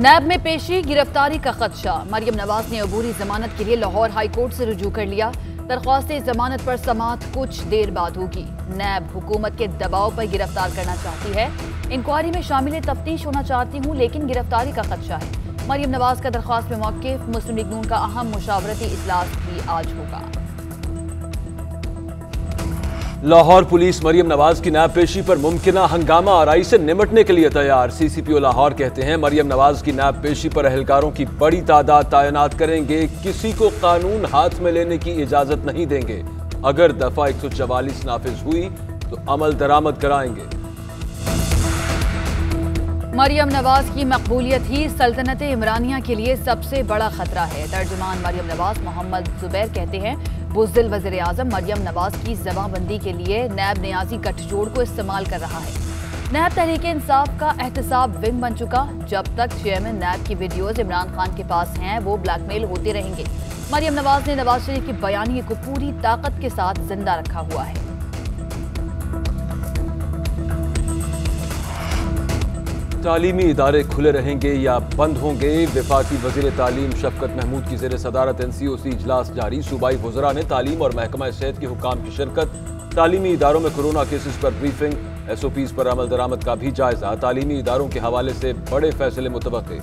नैब में पेशी, गिरफ्तारी का खदशा। मरियम नवाज ने अबूरी जमानत के लिए लाहौर हाई कोर्ट से रुजू कर लिया। दरख्वास्त जमानत पर समाअत कुछ देर बाद होगी। नैब हुकूमत के दबाव पर गिरफ्तार करना चाहती है। इंक्वायरी में शामिल तफ्तीश होना चाहती हूँ, लेकिन गिरफ्तारी का खदशा है। मरियम नवाज का दरख्वास्त में मौक़िफ़। मुस्लिम लीग नून का अहम मुशावरती इजलास भी आज होगा। लाहौर पुलिस मरियम नवाज की नैब पेशी पर मुमकिना हंगामा आराई से निमटने के लिए तैयार। सीसीपीओ लाहौर कहते हैं मरियम नवाज की नैब पेशी पर एहलकारों की बड़ी तादाद तैनात करेंगे। किसी को कानून हाथ में लेने की इजाजत नहीं देंगे। अगर दफा 144 नाफिज हुई तो अमल दरामद कराएंगे। मरियम नवाज की मकबूलियत ही सल्तनत इमरानिया के लिए सबसे बड़ा खतरा है। तर्जुमान मरियम नवाज मोहम्मद जुबैर कहते हैं बुज़दिल वज़ीर आज़म मरियम नवाज की जमाबंदी के लिए नैब न्याजी गठजोड़ को इस्तेमाल कर रहा है। नैब तहरीक इंसाफ का एहतसाब विंग बन चुका। जब तक चेयरमैन नैब की वीडियोज इमरान खान के पास हैं, वो ब्लैकमेल होते रहेंगे। मरियम नवाज ने नवाज शरीफ की बयानी को पूरी ताकत के साथ जिंदा रखा हुआ है। तालीमी इदारे खुले रहेंगे या बंद होंगे? वफाकी वज़ीर तालीम शफकत महमूद की ज़ेर सदारत NCOC इजलास जारी। सूबाई वज़रा ने तालीम और महकमा सेहत के हुकाम की शिरकत। तालीमी इदारों में कोरोना केसेस पर ब्रीफिंग। SOPs पर अमल दरामद का भी जायजा। तालीमी इदारों के हवाले से बड़े फैसले मुतवक्के।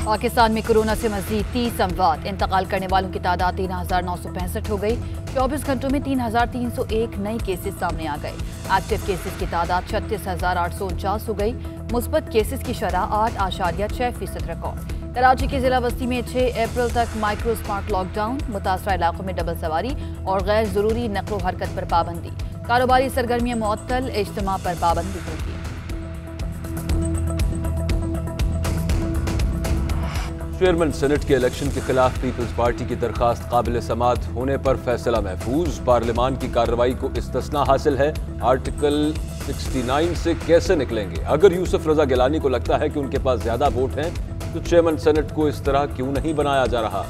पाकिस्तान में कोरोना से मजीद 30 अमवात। इंतकाल करने वालों की तादाद 3,965 हो गई। 24 घंटों में 3,301 नए केसेस सामने आ गए। एक्टिव केसेस की तादाद 36,849 हो गई। मुस्बत केसेस की शरह 8.6% रिकॉर्ड। कराची के जिला बस्ती में 6 अप्रैल तक माइक्रो स्मार्ट लॉकडाउन। मुतासरा इलाकों में डबल सवारी और गैर जरूरी नकलो हरकत पर पाबंदी। कारोबारी सरगर्मियां मुअत्तल। इज्तिमा पर पाबंदी होगी। चेयरमैन सेनेट के इलेक्शन के खिलाफ पीपल्स पार्टी की दरखास्त काबिल समाअत होने पर फैसला महफूज। पार्लियामान की कार्रवाई को इस्तिस्ना हासिल है। आर्टिकल 69 से कैसे निकलेंगे? अगर यूसुफ रजा गिलानी को लगता है कि उनके पास ज्यादा वोट हैं तो चेयरमैन सेनेट को इस तरह क्यों नहीं बनाया जा रहा?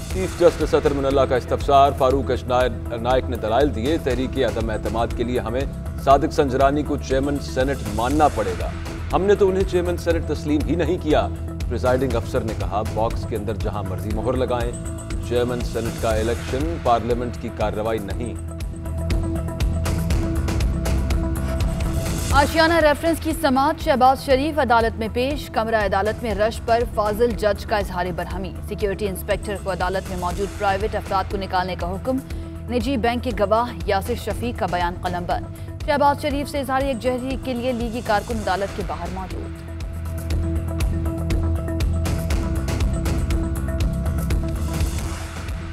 चीफ जस्टिस अतर मिनल्ला का इस्तफसार। फारूक एच नायक ने दलाइल दिए। तहरीक अदम एतमाद के लिए हमें सादिक संजरानी को चेयरमैन सेनेट मानना पड़ेगा। हमने तो उन्हें चेयरमैन सेनेट तस्लीम ही नहीं किया। प्रिजाइडिंग अफसर ने कहा बॉक्स के अंदर जहां मर्जी मोहर लगाएं। चेयरमैन सेनेट का इलेक्शन पार्लियामेंट की कार्रवाई नहीं। आशियाना रेफरेंस की समाअत। शहबाज शरीफ अदालत में पेश। कमरा अदालत में रश पर फाजिल जज का इजहार बरहमी। सिक्योरिटी इंस्पेक्टर को अदालत में मौजूद प्राइवेट अफराद को निकालने का हुक्म। निजी बैंक के गवाह यासिर शफीक का बयान कलमबंद। शहबाज शरीफ से इजहार यकजहती के लिए लीगी कारकुन अदालत के बाहर मौजूद।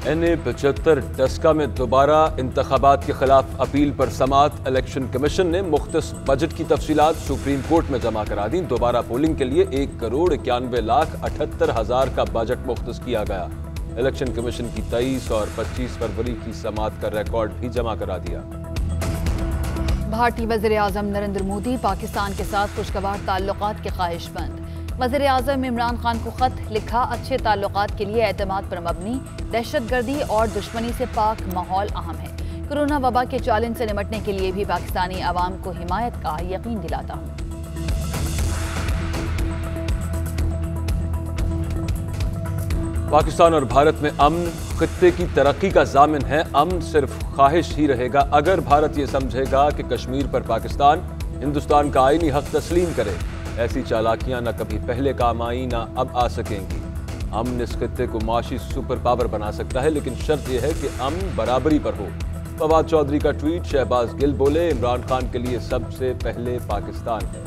NA-75 डस्का में दोबारा इंतखाबात के खिलाफ अपील पर समाअत। इलेक्शन कमीशन ने मुख्तस बजट की तफसीलात सुप्रीम कोर्ट में जमा करा दी। दोबारा पोलिंग के लिए 1,91,78,000 का बजट मुख्तस किया गया। इलेक्शन कमीशन की 23 और 25 फरवरी की समाअत का रिकॉर्ड भी जमा करा दिया। भारतीय वज़ीर आज़म नरेंद्र मोदी पाकिस्तान के साथ खुशगवार ताल्लुकात के ख्वाहिशमंद। वज़ीर आज़म इमरान खान को खत लिखा। अच्छे ताल्लुकात के लिए एतमाद पर मबनी। दहशतगर्दी और दुश्मनी से पाक माहौल अहम है। कोरोना वबा के चैलेंज से निमटने के लिए भी पाकिस्तानी अवाम को हिमायत का यकीन दिलाता हूँ। पाकिस्तान और भारत में अमन खित्ते की तरक्की का जामिन है। अमन सिर्फ ख्वाहिश ही रहेगा अगर भारत ये समझेगा कि कश्मीर पर पाकिस्तान हिंदुस्तान का आईनी हक तस्लीम करे। ऐसी चालाकियां न कभी पहले काम आई न अब आ सकेंगी। अमन इस खित्ते को माशी सुपर पावर बना सकता है, लेकिन शर्त यह है कि अमन बराबरी पर हो। फवाद चौधरी का ट्वीट। शहबाज गिल बोले इमरान खान के लिए सबसे पहले पाकिस्तान है।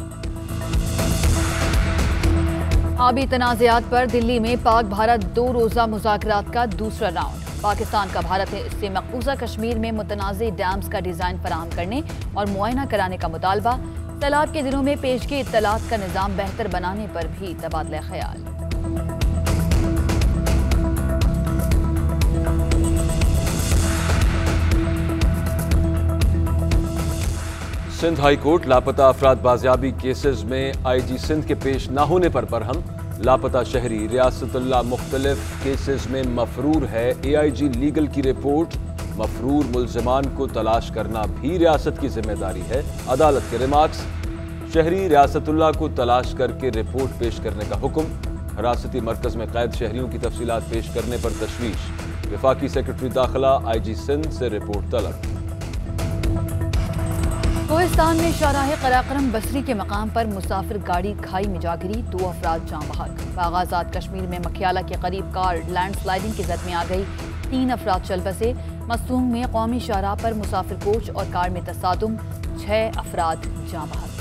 आबी तनाज़ात पर दिल्ली में पाक भारत 2 रोज़ा मुज़ाकरात का दूसरा राउंड। पाकिस्तान का भारत से मकबूजा कश्मीर में मुतनाज़ डैम्स का डिज़ाइन फराहम करने और मुआयना कराने का मुतालबा। सैलाब के दिनों में पेशगी इत्तलात का निज़ाम बेहतर बनाने पर भी तबादला ख्याल। सिंध हाई कोर्ट लापता अफराद बाजियाबी केसेस में IG सिंध के पेश न होने पर बरहम। लापता शहरी रियासतुल्लाह मुख्तलिफ केसेस में मफरूर है। AIG लीगल की रिपोर्ट मफरूर मुल्ज़िमान को तलाश करना भी रियासत की जिम्मेदारी है। अदालत के रिमार्क्स। शहरी रियासतुल्लाह को तलाश करके रिपोर्ट पेश करने का हुक्म। हिरासती मरकज में कैद शहरियों की तफसीलात पेश करने पर तशवीश। वफाकी सेक्रेटरी दाखिला IG सिंध से रिपोर्ट तलब। कोहिस्तान में शाहराह कराकरम बसरी के मकाम पर मुसाफिर गाड़ी खाई में जा गिरी, 2 अफराद जाँ बहक। बागाजात कश्मीर में मखियाला के करीब कार लैंडस्लाइडिंग की जद में आ गई, 3 अफराद चल बसे। मसूंग में कौमी शाहराह पर मुसाफिर कोच और कार में तसादुम, 6 अफराद जाँ बहक।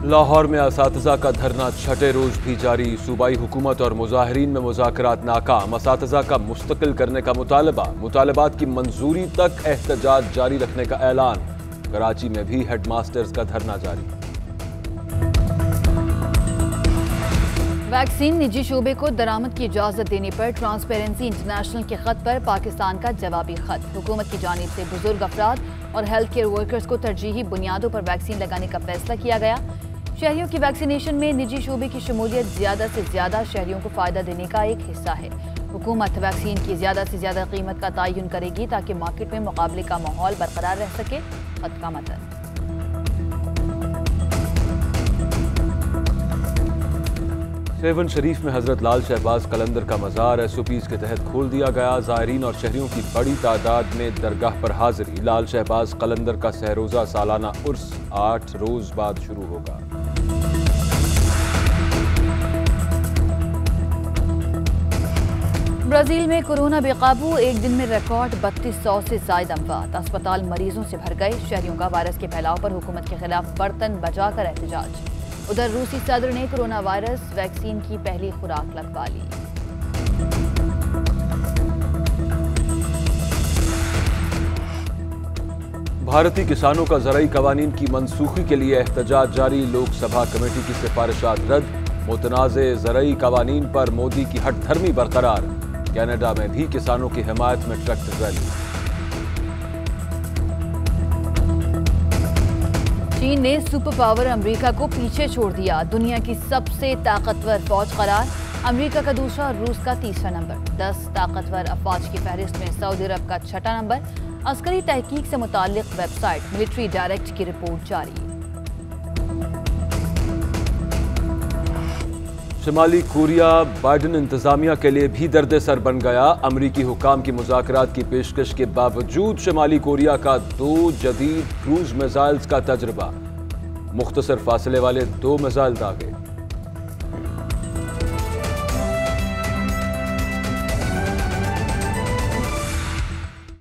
लाहौर में असातिज़ा का धरना छठे रोज भी जारी। सूबाई हुकूमत और मुजाहिरीन में मुज़ाकरात नाकाम। असातिज़ा का मुस्तकिल करने का मुतालबात की मंजूरी तक एहतजाज जारी रखने का ऐलान। कराची में भी हेड मास्टर्स का धरना जारी। वैक्सीन निजी शोबे को दरामद की इजाजत देने पर ट्रांसपेरेंसी इंटरनेशनल के खत पर पाकिस्तान का जवाबी खत। हुकूमत की जानिब से बुजुर्ग अफराद और हेल्थ केयर वर्कर्स को तरजीही बुनियादों पर वैक्सीन लगाने का फैसला किया गया। शहरियों की वैक्सीनेशन में निजी शोबे की शमूलियत ज्यादा से ज्यादा शहरियों को फायदा देने का एक हिस्सा है। हुकूमत वैक्सीन की ज्यादा से ज्यादा कीमत का तयन करेगी ताकि मार्केट में मुकाबले का माहौल बरकरार रह सके। खत का मतन। सेवन शरीफ में हजरत लाल शहबाज कलंदर का मज़ार SOPs के तहत खोल दिया गया। ज़ायरीन और शहरियों की बड़ी तादाद में दरगाह पर हाजिरी। लाल शहबाज कलंदर का सहरोज़ा सालाना उर्स 8 रोज बाद शुरू होगा। ब्राजील में कोरोना बेकाबू, एक दिन में रिकॉर्ड 3200 से ज्यादा अमवात। अस्पताल मरीजों से भर गए। शहरियों का वायरस के फैलाव पर हुकूमत के खिलाफ बर्तन बजाकर एहतजाज। उधर रूसी सदर ने कोरोना वायरस वैक्सीन की पहली खुराक लगवा ली। भारतीय किसानों का ज़राई कवानीन की मनसूखी के लिए एहतजाज जारी। लोकसभा कमेटी की सिफारिशात रद्द। मुतनाज़े ज़राई कवानीन पर मोदी की हठधर्मी बरकरार। कनाडा में भी किसानों की हिमायत में ट्रैक्टर रैली। चीन ने सुपर पावर अमेरिका को पीछे छोड़ दिया। दुनिया की सबसे ताकतवर फौज करार। अमेरिका का दूसरा और रूस का तीसरा नंबर। 10 ताकतवर अफवाज की फहरिस्त में सऊदी अरब का छठा नंबर। अस्करी तहकीक से मुताल्लिक वेबसाइट मिलिट्री डायरेक्ट की रिपोर्ट जारी। शिमाली कोरिया बाइडन इंतजामिया के लिए भी दर्द सर बन गया। अमरीकी हुकाम की मुज़ाकरात की पेशकश के बावजूद शिमाली कोरिया का 2 जदीद क्रूज मिसाइल्स का तजर्बा। मुख्तसर फासले वाले 2 मिसाइल दागे।